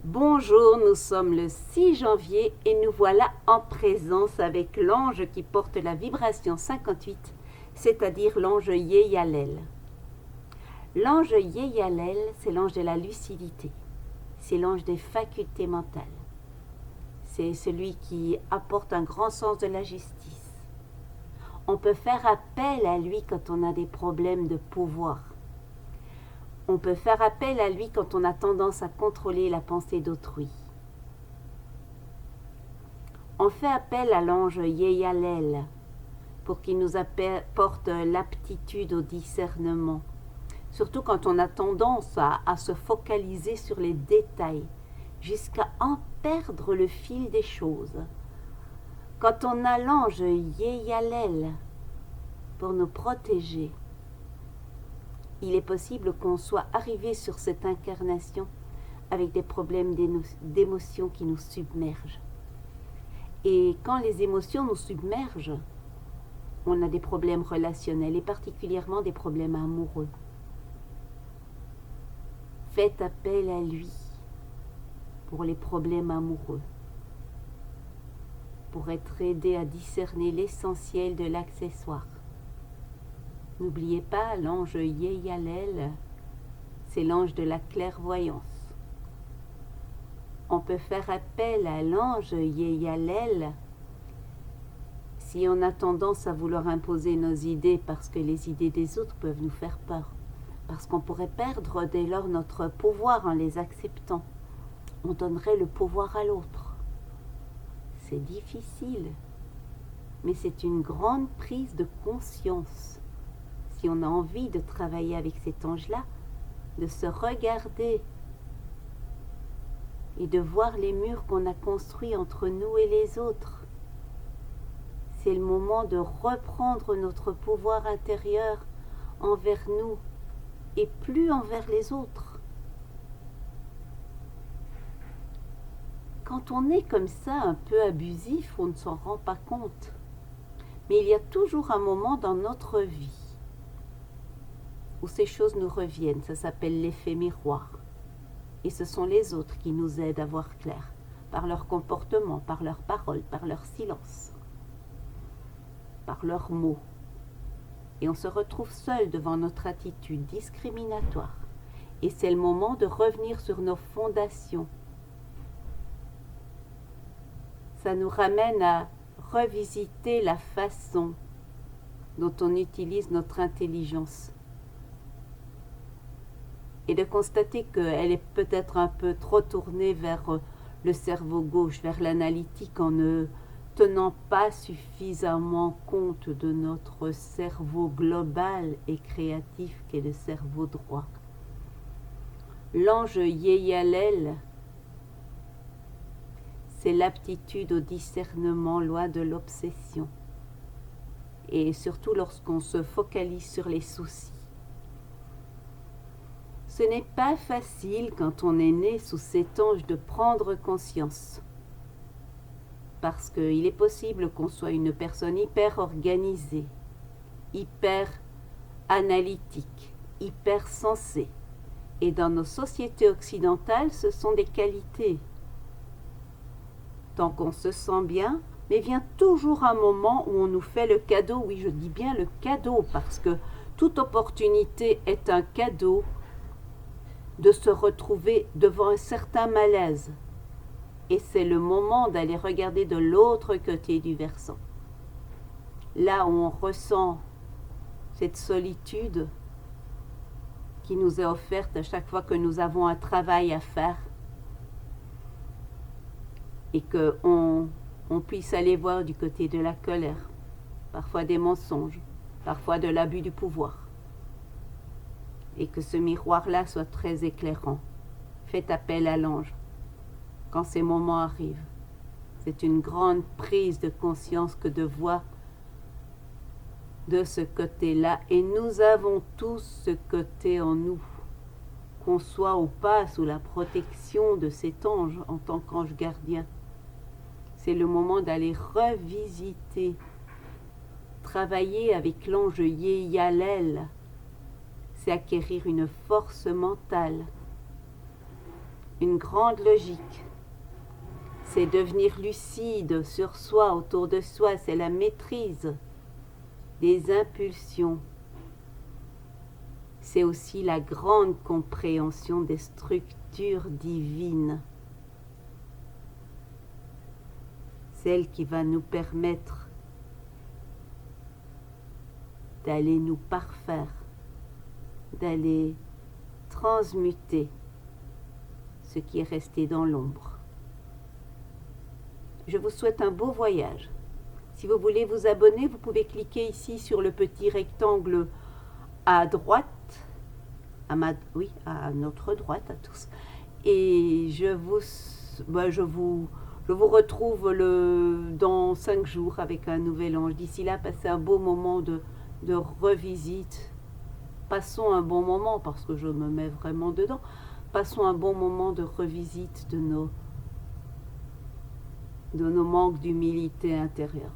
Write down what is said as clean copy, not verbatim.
Bonjour, nous sommes le 6 janvier et nous voilà en présence avec l'ange qui porte la vibration 58, c'est-à-dire l'ange Yeyalel. L'ange Yeyalel, c'est l'ange de la lucidité, c'est l'ange des facultés mentales. C'est celui qui apporte un grand sens de la justice. On peut faire appel à lui quand on a des problèmes de pouvoir. On peut faire appel à lui quand on a tendance à contrôler la pensée d'autrui. On fait appel à l'ange Yeyalel pour qu'il nous apporte l'aptitude au discernement, surtout quand on a tendance à se focaliser sur les détails, jusqu'à en perdre le fil des choses. Quand on a l'ange Yeyalel pour nous protéger, il est possible qu'on soit arrivé sur cette incarnation avec des problèmes d'émotions qui nous submergent. Et quand les émotions nous submergent, on a des problèmes relationnels et particulièrement des problèmes amoureux. Faites appel à lui pour les problèmes amoureux, pour être aidé à discerner l'essentiel de l'accessoire. N'oubliez pas, l'ange Yeyalel, c'est l'ange de la clairvoyance. On peut faire appel à l'ange Yeyalel si on a tendance à vouloir imposer nos idées parce que les idées des autres peuvent nous faire peur, parce qu'on pourrait perdre dès lors notre pouvoir en les acceptant. On donnerait le pouvoir à l'autre. C'est difficile, mais c'est une grande prise de conscience. Si on a envie de travailler avec cet ange-là, de se regarder et de voir les murs qu'on a construits entre nous et les autres. C'est le moment de reprendre notre pouvoir intérieur envers nous et plus envers les autres. Quand on est comme ça, un peu abusif, on ne s'en rend pas compte. Mais il y a toujours un moment dans notre vie où ces choses nous reviennent. Ça s'appelle l'effet miroir. Et ce sont les autres qui nous aident à voir clair, par leur comportement, par leurs paroles, par leur silence, par leurs mots. Et on se retrouve seul devant notre attitude discriminatoire. Et c'est le moment de revenir sur nos fondations. Ça nous ramène à revisiter la façon dont on utilise notre intelligence. Et de constater qu'elle est peut-être un peu trop tournée vers le cerveau gauche, vers l'analytique, en ne tenant pas suffisamment compte de notre cerveau global et créatif qu'est le cerveau droit. L'ange Yeyalel, c'est l'aptitude au discernement, loin de l'obsession. Et surtout lorsqu'on se focalise sur les soucis. Ce n'est pas facile quand on est né sous cet ange de prendre conscience. Parce qu'il est possible qu'on soit une personne hyper organisée, hyper analytique, hyper sensée. Et dans nos sociétés occidentales, ce sont des qualités. Tant qu'on se sent bien, mais vient toujours un moment où on nous fait le cadeau. Oui, je dis bien le cadeau, parce que toute opportunité est un cadeau de se retrouver devant un certain malaise. Et c'est le moment d'aller regarder de l'autre côté du versant. Là où on ressent cette solitude qui nous est offerte à chaque fois que nous avons un travail à faire et qu'on puisse aller voir du côté de la colère, parfois des mensonges, parfois de l'abus du pouvoir. Et que ce miroir-là soit très éclairant. Faites appel à l'ange quand ces moments arrivent. C'est une grande prise de conscience que de voir de ce côté-là. Et nous avons tous ce côté en nous, qu'on soit ou pas sous la protection de cet ange en tant qu'ange gardien. C'est le moment d'aller revisiter, travailler avec l'ange Yeyalel. C'est acquérir une force mentale une grande logique. C'est devenir lucide sur soi, autour de soi, c'est la maîtrise des impulsions. C'est aussi la grande compréhension des structures divines. Celle qui va nous permettre d'aller nous parfaire, d'aller transmuter ce qui est resté dans l'ombre. Je vous souhaite un beau voyage. Si vous voulez vous abonner, vous pouvez cliquer ici sur le petit rectangle à droite, à notre droite à tous. Et je vous retrouve dans 5 jours avec un nouvel ange. D'ici là, passez un beau moment de revisite. Passons un bon moment, parce que je me mets vraiment dedans. Passons un bon moment de revisite de nos manques d'humilité intérieure.